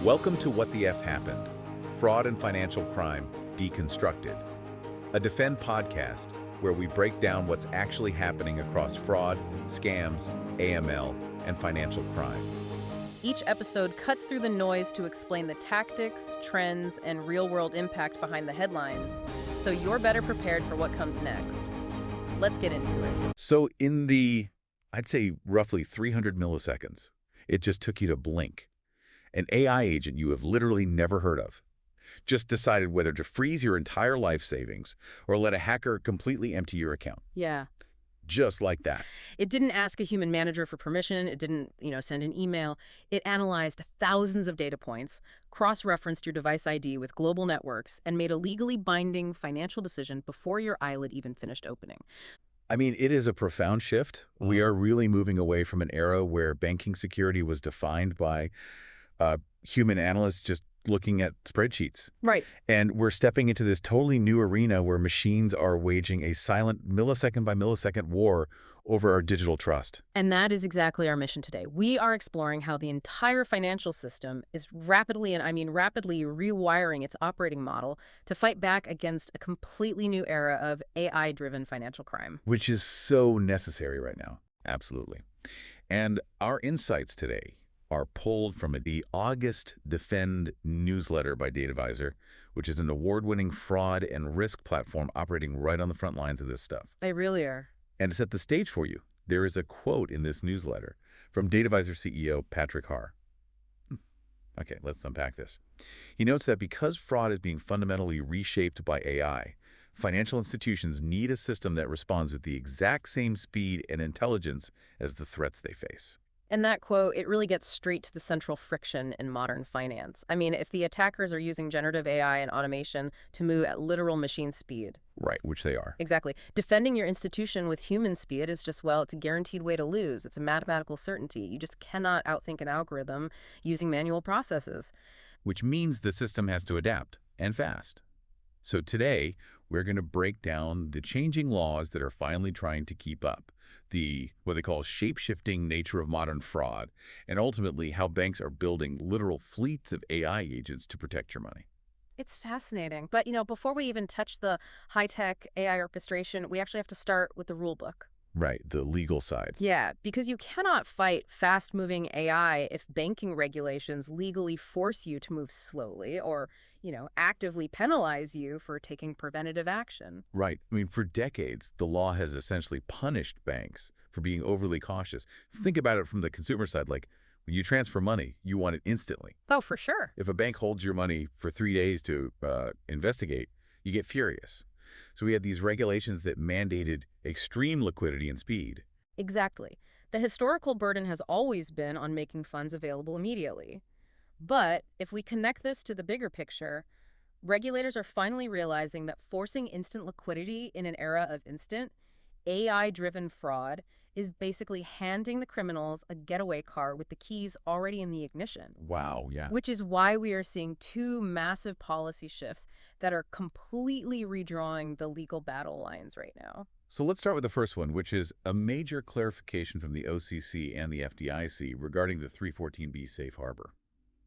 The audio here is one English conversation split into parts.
Welcome to What the F Happened, Fraud and Financial Crime Deconstructed, a Defend podcast where we break down what's actually happening across fraud, scams, AML, and financial crime. Each episode cuts through the noise to explain the tactics, trends, and real-world impact behind the headlines, so you're better prepared for what comes next. Let's get into it. So in the, I'd say roughly 300 milliseconds, it just took you to blink. An AI agent you have literally never heard of just decided whether to freeze your entire life savings or let a hacker completely empty your account. Yeah. Just like that. It didn't ask a human manager for permission. It didn't, send an email. It analyzed thousands of data points, cross-referenced your device ID with global networks, and made a legally binding financial decision before your eyelid even finished opening. I mean, it is a profound shift. We are really moving away from an era where banking security was defined by human analysts just looking at spreadsheets. Right. And we're stepping into this totally new arena where machines are waging a silent millisecond by millisecond war over our digital trust. And that is exactly our mission today. We are exploring how the entire financial system is rapidly, and I mean rapidly, rewiring its operating model to fight back against a completely new era of AI-driven financial crime. Which is so necessary right now. Absolutely. And our insights today are pulled from the August Defend newsletter by DataVisor, which is an award-winning fraud and risk platform operating right on the front lines of this stuff. They really are. And to set the stage for you, there is a quote in this newsletter from DataVisor CEO Patrick Haar. Okay, let's unpack this. He notes that because fraud is being fundamentally reshaped by AI, financial institutions need a system that responds with the exact same speed and intelligence as the threats they face. And that quote, it really gets straight to the central friction in modern finance. I mean, if the attackers are using generative AI and automation to move at literal machine speed. Right, which they are. Exactly. Defending your institution with human speed is just, well, it's a guaranteed way to lose. It's a mathematical certainty. You just cannot outthink an algorithm using manual processes. Which means the system has to adapt, and fast. So today, we're going to break down the changing laws that are finally trying to keep up, what they call shape-shifting nature of modern fraud, and ultimately how banks are building literal fleets of AI agents to protect your money. It's fascinating. But, before we even touch the high-tech AI orchestration, we actually have to start with the rule book. Right, the legal side. Yeah, because you cannot fight fast-moving AI if banking regulations legally force you to move slowly or, actively penalize you for taking preventative action. Right. I mean, for decades, the law has essentially punished banks for being overly cautious. Think about it from the consumer side. Like, when you transfer money, you want it instantly. Oh, for sure. If a bank holds your money for 3 days to investigate, you get furious. So we had these regulations that mandated extreme liquidity and speed. Exactly. The historical burden has always been on making funds available immediately. But if we connect this to the bigger picture, regulators are finally realizing that forcing instant liquidity in an era of instant, AI-driven fraud is basically handing the criminals a getaway car with the keys already in the ignition. Wow, yeah. Which is why we are seeing two massive policy shifts that are completely redrawing the legal battle lines right now. So let's start with the first one, which is a major clarification from the OCC and the FDIC regarding the 314B safe harbor.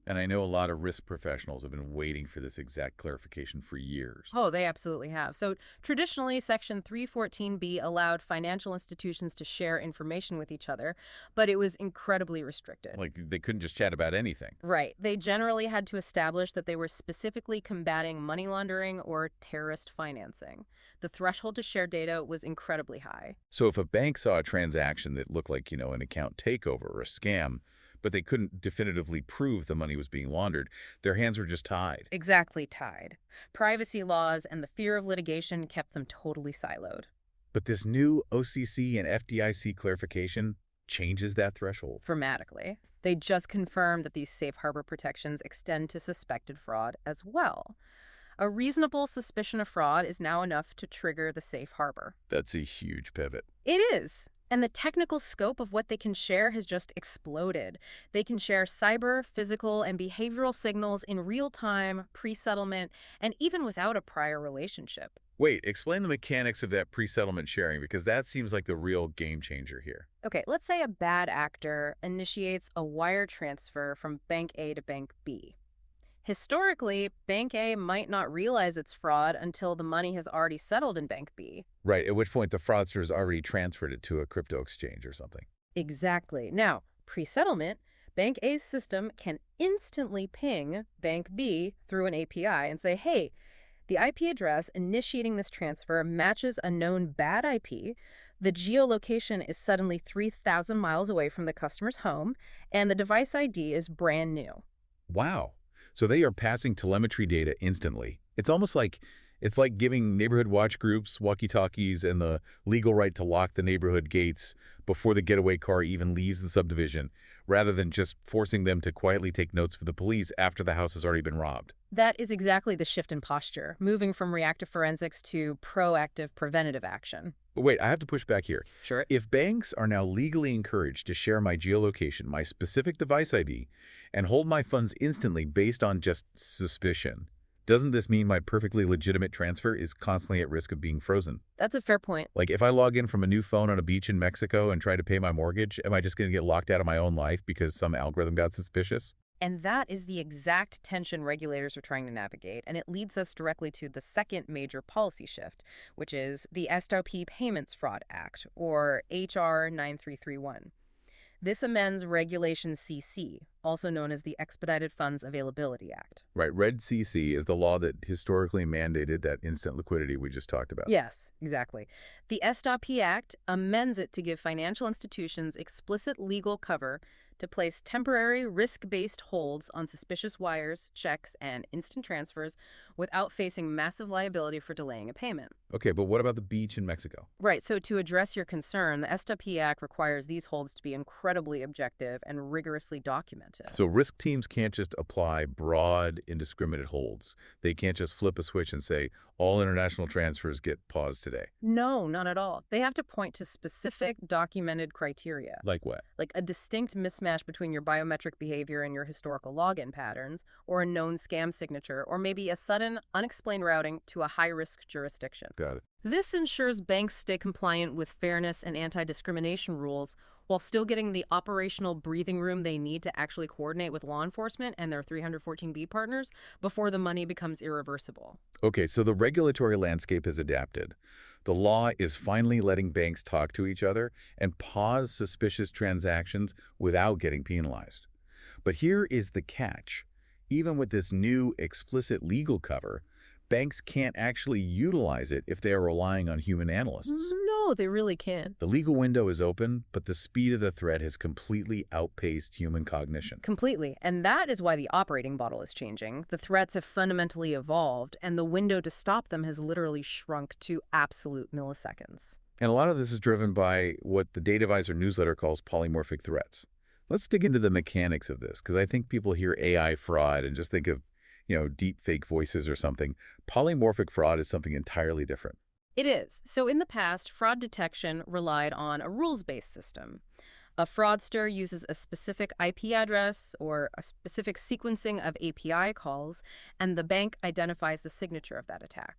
And I know a lot of risk professionals have been waiting for this exact clarification for years. Oh, they absolutely have. So traditionally, Section 314B allowed financial institutions to share information with each other, but it was incredibly restricted. Like, they couldn't just chat about anything. Right. They generally had to establish that they were specifically combating money laundering or terrorist financing. The threshold to share data was incredibly high. So if a bank saw a transaction that looked like, an account takeover or a scam, but they couldn't definitively prove the money was being laundered, their hands were just tied. Exactly, tied. Privacy laws and the fear of litigation kept them totally siloed. But this new OCC and FDIC clarification changes that threshold. Dramatically. They just confirmed that these safe harbor protections extend to suspected fraud as well. A reasonable suspicion of fraud is now enough to trigger the safe harbor. That's a huge pivot. It is. And the technical scope of what they can share has just exploded. They can share cyber, physical, and behavioral signals in real time, pre-settlement, and even without a prior relationship. Wait, explain the mechanics of that pre-settlement sharing, because that seems like the real game changer here. Okay, let's say a bad actor initiates a wire transfer from Bank A to Bank B. Historically, Bank A might not realize it's fraud until the money has already settled in Bank B. Right, at which point the fraudster has already transferred it to a crypto exchange or something. Exactly. Now, pre-settlement, Bank A's system can instantly ping Bank B through an API and say, hey, the IP address initiating this transfer matches a known bad IP. The geolocation is suddenly 3,000 miles away from the customer's home, and the device ID is brand new. Wow. So they are passing telemetry data instantly. It's like giving neighborhood watch groups walkie-talkies and the legal right to lock the neighborhood gates before the getaway car even leaves the subdivision, rather than just forcing them to quietly take notes for the police after the house has already been robbed. That is exactly the shift in posture, moving from reactive forensics to proactive preventative action. But wait, I have to push back here. Sure. If banks are now legally encouraged to share my geolocation, my specific device ID, and hold my funds instantly based on just suspicion, doesn't this mean my perfectly legitimate transfer is constantly at risk of being frozen? That's a fair point. Like if I log in from a new phone on a beach in Mexico and try to pay my mortgage, am I just going to get locked out of my own life because some algorithm got suspicious? And that is the exact tension regulators are trying to navigate, and it leads us directly to the second major policy shift, which is the SRP Payments Fraud Act, or HR 9331. This amends Regulation CC, also known as the Expedited Funds Availability Act. Right, Red CC is the law that historically mandated that instant liquidity we just talked about. Yes, exactly. The SRP Act amends it to give financial institutions explicit legal cover to place temporary risk-based holds on suspicious wires, checks, and instant transfers without facing massive liability for delaying a payment. Okay, but what about the beach in Mexico? Right, so to address your concern, the SRP Act requires these holds to be incredibly objective and rigorously documented. So risk teams can't just apply broad, indiscriminate holds. They can't just flip a switch and say, all international transfers get paused today. No, not at all. They have to point to specific documented criteria. Like what? Like a distinct mismatch between your biometric behavior and your historical login patterns, or a known scam signature, or maybe a sudden, unexplained routing to a high-risk jurisdiction. Got it. This ensures banks stay compliant with fairness and anti-discrimination rules while still getting the operational breathing room they need to actually coordinate with law enforcement and their 314B partners before the money becomes irreversible. Okay, so the regulatory landscape has adapted. The law is finally letting banks talk to each other and pause suspicious transactions without getting penalized. But here is the catch. Even with this new explicit legal cover, banks can't actually utilize it if they are relying on human analysts. No, they really can't. The legal window is open, but the speed of the threat has completely outpaced human cognition. Completely. And that is why the operating model is changing. The threats have fundamentally evolved, and the window to stop them has literally shrunk to absolute milliseconds. And a lot of this is driven by what the Datadvisor newsletter calls polymorphic threats. Let's dig into the mechanics of this, because I think people hear AI fraud and just think of, deep fake voices or something. Polymorphic fraud is something entirely different. It is. So in the past, fraud detection relied on a rules-based system. A fraudster uses a specific IP address or a specific sequencing of API calls, and the bank identifies the signature of that attack.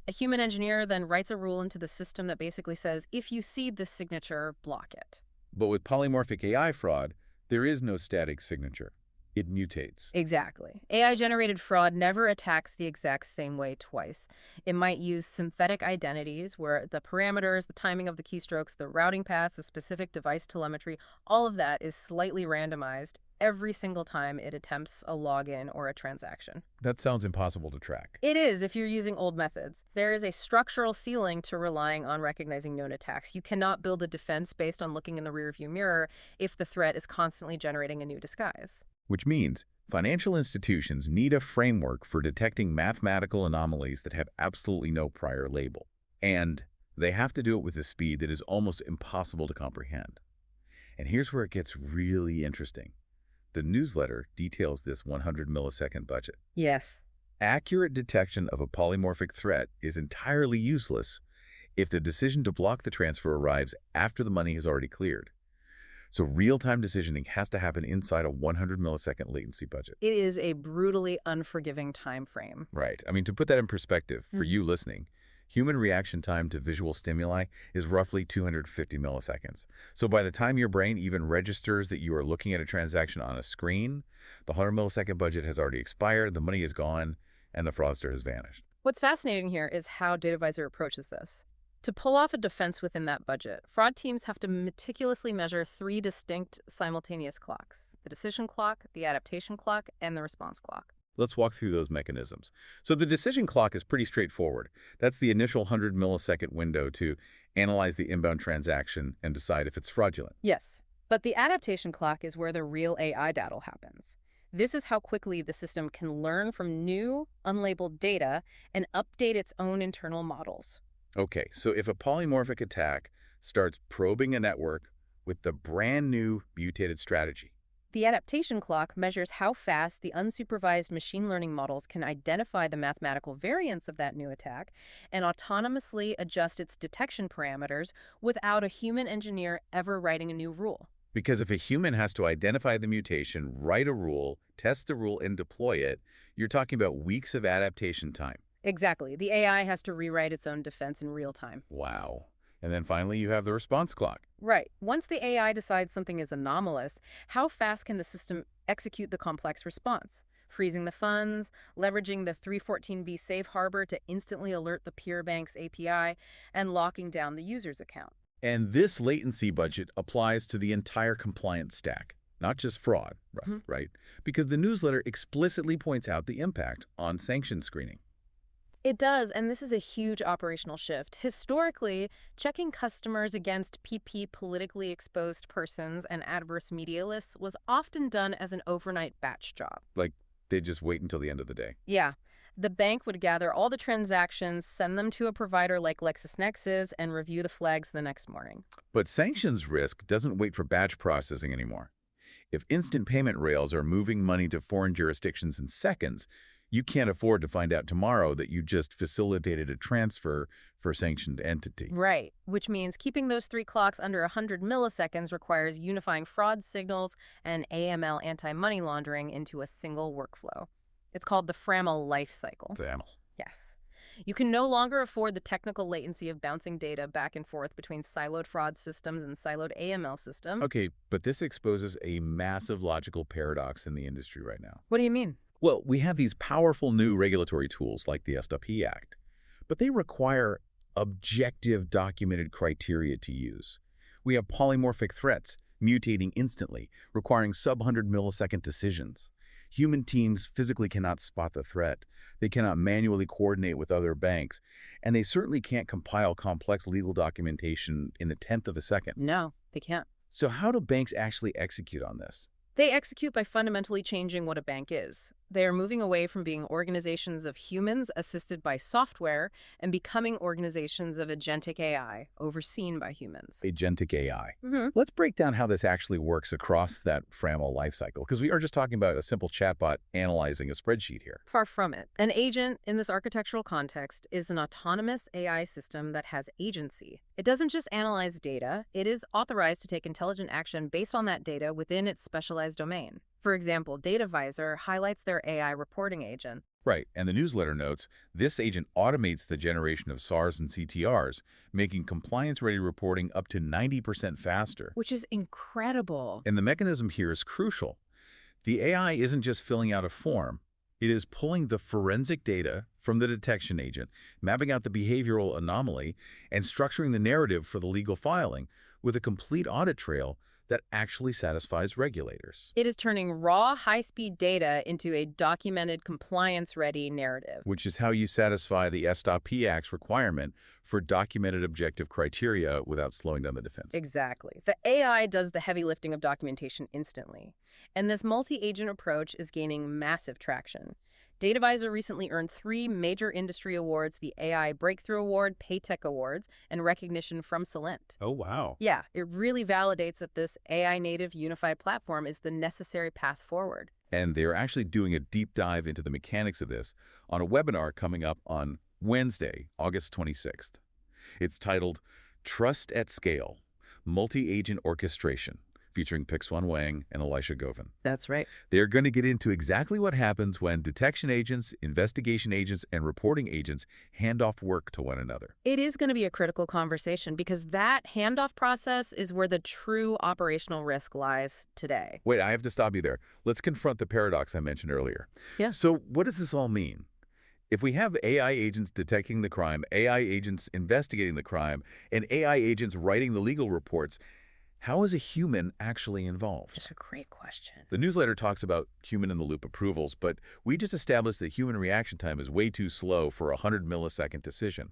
A human engineer then writes a rule into the system that basically says, if you see this signature, block it. But with polymorphic AI fraud, there is no static signature. It mutates. Exactly. AI-generated fraud never attacks the exact same way twice. It might use synthetic identities where the parameters, the timing of the keystrokes, the routing paths, the specific device telemetry, all of that is slightly randomized every single time it attempts a login or a transaction. That sounds impossible to track. It is if you're using old methods. There is a structural ceiling to relying on recognizing known attacks. You cannot build a defense based on looking in the rearview mirror if the threat is constantly generating a new disguise. Which means financial institutions need a framework for detecting mathematical anomalies that have absolutely no prior label. And they have to do it with a speed that is almost impossible to comprehend. And here's where it gets really interesting. The newsletter details this 100 millisecond budget. Yes. Accurate detection of a polymorphic threat is entirely useless if the decision to block the transfer arrives after the money has already cleared. So real-time decisioning has to happen inside a 100 millisecond latency budget. It is a brutally unforgiving time frame. Right. I mean, to put that in perspective for you listening, Human reaction time to visual stimuli is roughly 250 milliseconds. So by the time your brain even registers that you are looking at a transaction on a screen, the 100 millisecond budget has already expired, the money is gone, and the fraudster has vanished. What's fascinating here is how DataVisor approaches this. To pull off a defense within that budget, fraud teams have to meticulously measure three distinct simultaneous clocks: the decision clock, the adaptation clock, and the response clock. Let's walk through those mechanisms. So the decision clock is pretty straightforward. That's the initial 100 millisecond window to analyze the inbound transaction and decide if it's fraudulent. Yes, but the adaptation clock is where the real AI battle happens. This is how quickly the system can learn from new, unlabeled data and update its own internal models. Okay, so if a polymorphic attack starts probing a network with the brand new mutated strategy, The adaptation clock measures how fast the unsupervised machine learning models can identify the mathematical variance of that new attack and autonomously adjust its detection parameters without a human engineer ever writing a new rule. because if a human has to identify the mutation, write a rule, test the rule, and deploy it, you're talking about weeks of adaptation time. Exactly. The AI has to rewrite its own defense in real time. Wow. And then finally, you have the response clock. Right. Once the AI decides something is anomalous, how fast can the system execute the complex response? Freezing the funds, leveraging the 314B safe harbor to instantly alert the peer bank's API, and locking down the user's account. And this latency budget applies to the entire compliance stack, not just fraud, right? Because the newsletter explicitly points out the impact on sanction screening. It does, and this is a huge operational shift. Historically, checking customers against PP politically exposed persons and adverse media lists was often done as an overnight batch job. Like, they just wait until the end of the day. Yeah. The bank would gather all the transactions, send them to a provider like LexisNexis, and review the flags the next morning. But sanctions risk doesn't wait for batch processing anymore. If instant payment rails are moving money to foreign jurisdictions in seconds, you can't afford to find out tomorrow that you just facilitated a transfer for a sanctioned entity. Right, which means keeping those three clocks under 100 milliseconds requires unifying fraud signals and AML anti-money laundering into a single workflow. It's called the FRAML life cycle. FAML. Yes. You can no longer afford the technical latency of bouncing data back and forth between siloed fraud systems and siloed AML systems. Okay, but this exposes a massive logical paradox in the industry right now. What do you mean? Well, we have these powerful new regulatory tools like the SWP Act, but they require objective documented criteria to use. We have polymorphic threats mutating instantly, requiring sub-100 millisecond decisions. Human teams physically cannot spot the threat. They cannot manually coordinate with other banks, and they certainly can't compile complex legal documentation in a tenth of a second. No, they can't. So how do banks actually execute on this? They execute by fundamentally changing what a bank is. They are moving away from being organizations of humans assisted by software and becoming organizations of agentic AI overseen by humans. Agentic AI. Mm-hmm. Let's break down how this actually works across that FRAML lifecycle, because we are just talking about a simple chatbot analyzing a spreadsheet here. Far from it. An agent, in this architectural context, is an autonomous AI system that has agency. It doesn't just analyze data, it is authorized to take intelligent action based on that data within its specialized domain. For example, DataVisor highlights their AI reporting agent. Right, and the newsletter notes, this agent automates the generation of SARs and CTRs, making compliance-ready reporting up to 90% faster. Which is incredible. And the mechanism here is crucial. The AI isn't just filling out a form. It is pulling the forensic data from the detection agent, mapping out the behavioral anomaly, and structuring the narrative for the legal filing with a complete audit trail that actually satisfies regulators. It is turning raw, high-speed data into a documented, compliance-ready narrative. Which is how you satisfy the SWP Act's requirement for documented objective criteria without slowing down the defense. Exactly. The AI does the heavy lifting of documentation instantly. And this multi-agent approach is gaining massive traction. DataVisor recently earned 3 major industry awards, the AI Breakthrough Award, Paytech Awards, and recognition from Celent. Oh, wow. Yeah, it really validates that this AI-native unified platform is the necessary path forward. And they're actually doing a deep dive into the mechanics of this on a webinar coming up on Wednesday, August 26th. It's titled Trust at Scale, Multi-Agent Orchestration, featuring Pixwan Wang and Elisha Govan. That's right. They're going to get into exactly what happens when detection agents, investigation agents, and reporting agents hand off work to one another. It is going to be a critical conversation because that handoff process is where the true operational risk lies today. Wait, I have to stop you there. Let's confront the paradox I mentioned earlier. Yeah. So what does this all mean? If we have AI agents detecting the crime, AI agents investigating the crime, and AI agents writing the legal reports, how is a human actually involved? That's a great question. The newsletter talks about human-in-the-loop approvals, but we just established that human reaction time is way too slow for a 100-millisecond decision.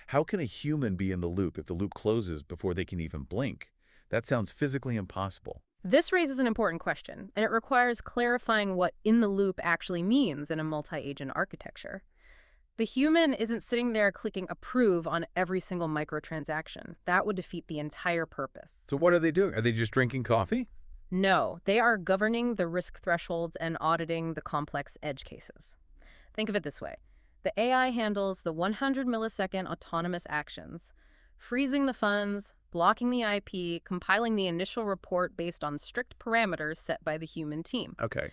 How can a human be in the loop if the loop closes before they can even blink? That sounds physically impossible. This raises an important question, and it requires clarifying what in the loop actually means in a multi-agent architecture. The human isn't sitting there clicking approve on every single microtransaction. That would defeat the entire purpose. So what are they doing? Are they just drinking coffee? No, they are governing the risk thresholds and auditing the complex edge cases. Think of it this way. The AI handles the 100-millisecond autonomous actions, freezing the funds, blocking the IP, compiling the initial report based on strict parameters set by the human team. Okay.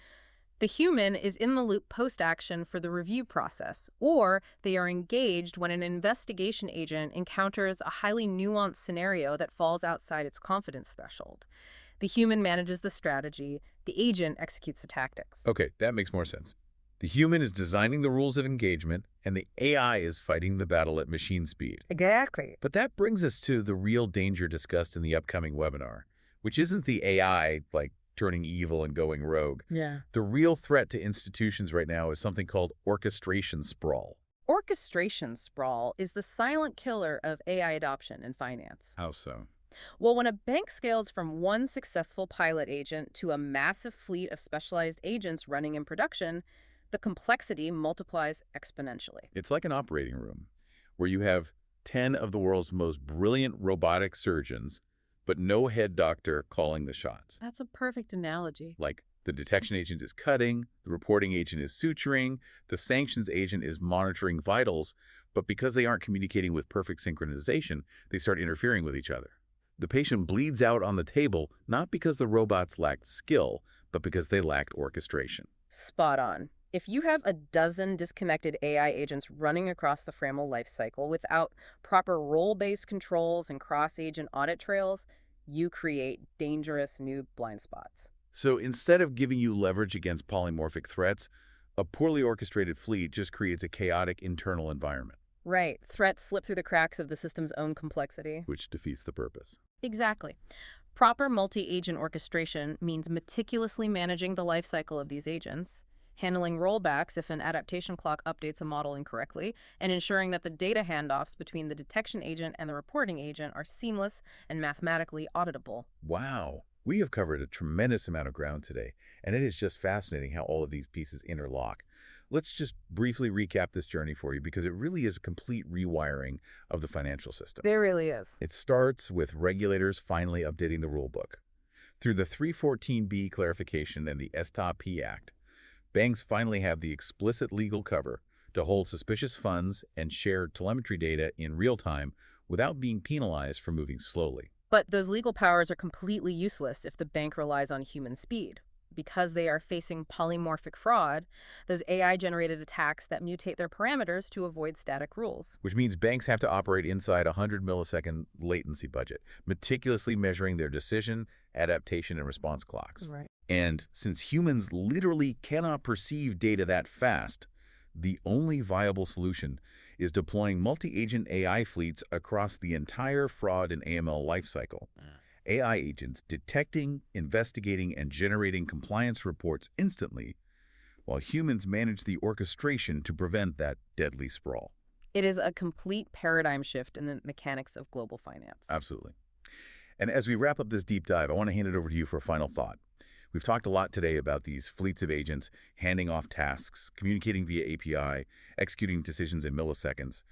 The human is in the loop post-action for the review process, or they are engaged when an investigation agent encounters a highly nuanced scenario that falls outside its confidence threshold. The human manages the strategy, the agent executes the tactics. Okay, that makes more sense. The human is designing the rules of engagement, and the AI is fighting the battle at machine speed. Exactly. But that brings us to the real danger discussed in the upcoming webinar, which isn't the AI, like, turning evil and going rogue. Yeah. The real threat to institutions right now is something called orchestration sprawl. Orchestration sprawl is the silent killer of AI adoption in finance. How so? Well, when a bank scales from one successful pilot agent to a massive fleet of specialized agents running in production, the complexity multiplies exponentially. It's like an operating room where you have 10 of the world's most brilliant robotic surgeons, but no head doctor calling the shots. That's a perfect analogy. Like, the detection agent is cutting, the reporting agent is suturing, the sanctions agent is monitoring vitals, but because they aren't communicating with perfect synchronization, they start interfering with each other. The patient bleeds out on the table, not because the robots lacked skill, but because they lacked orchestration. Spot on. If you have a dozen disconnected AI agents running across the Framel lifecycle without proper role-based controls and cross-agent audit trails, you create dangerous new blind spots. So instead of giving you leverage against polymorphic threats, a poorly orchestrated fleet just creates a chaotic internal environment. Right. Threats slip through the cracks of the system's own complexity. Which defeats the purpose. Exactly. Proper multi-agent orchestration means meticulously managing the lifecycle of these agents, handling rollbacks if an adaptation clock updates a model incorrectly, and ensuring that the data handoffs between the detection agent and the reporting agent are seamless and mathematically auditable. Wow. We have covered a tremendous amount of ground today, and it is just fascinating how all of these pieces interlock. Let's just briefly recap this journey for you because it really is a complete rewiring of the financial system. There really is. It starts with regulators finally updating the rulebook. Through the 314B clarification and the STOP-P Act, banks finally have the explicit legal cover to hold suspicious funds and share telemetry data in real time without being penalized for moving slowly. But those legal powers are completely useless if the bank relies on human speed. Because they are facing polymorphic fraud, those AI-generated attacks that mutate their parameters to avoid static rules. Which means banks have to operate inside a 100-millisecond latency budget, meticulously measuring their decision, adaptation, and response clocks. Right. And since humans literally cannot perceive data that fast, the only viable solution is deploying multi-agent AI fleets across the entire fraud and AML lifecycle. AI agents detecting, investigating, and generating compliance reports instantly, while humans manage the orchestration to prevent that deadly sprawl. It is a complete paradigm shift in the mechanics of global finance. Absolutely. And as we wrap up this deep dive, I want to hand it over to you for a final thought. We've talked a lot today about these fleets of agents handing off tasks, communicating via API, executing decisions in milliseconds.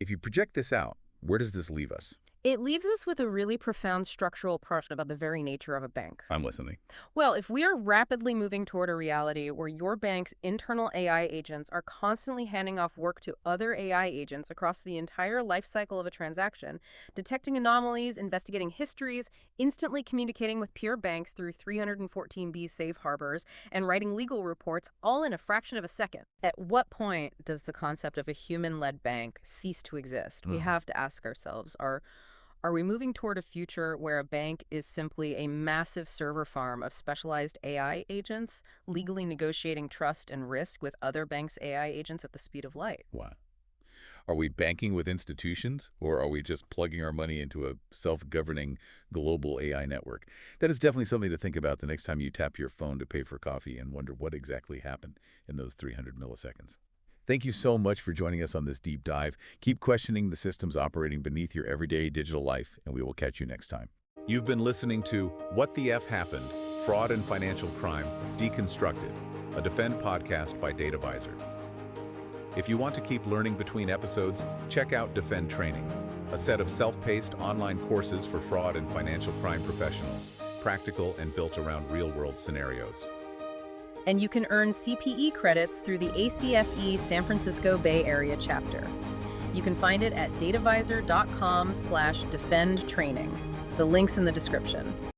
If you project this out, where does this leave us? It leaves us with a really profound structural question about the very nature of a bank. I'm listening. Well, if we are rapidly moving toward a reality where your bank's internal AI agents are constantly handing off work to other AI agents across the entire life cycle of a transaction, detecting anomalies, investigating histories, instantly communicating with peer banks through 314B safe harbors, and writing legal reports all in a fraction of a second. At what point does the concept of a human-led bank cease to exist? We have to ask ourselves, are we moving toward a future where a bank is simply a massive server farm of specialized AI agents, legally negotiating trust and risk with other banks' AI agents at the speed of light? Wow. Are we banking with institutions, or are we just plugging our money into a self-governing global AI network? That is definitely something to think about the next time you tap your phone to pay for coffee and wonder what exactly happened in those 300 milliseconds. Thank you so much for joining us on this deep dive. Keep questioning the systems operating beneath your everyday digital life, and we will catch you next time. You've been listening to What the F Happened? Fraud and Financial Crime Deconstructed, a Defend podcast by DataVisor. If you want to keep learning between episodes, check out Defend Training, a set of self-paced online courses for fraud and financial crime professionals, practical and built around real-world scenarios. And you can earn CPE credits through the ACFE San Francisco Bay Area chapter. You can find it at datavisor.com/defendtraining. The link's in the description.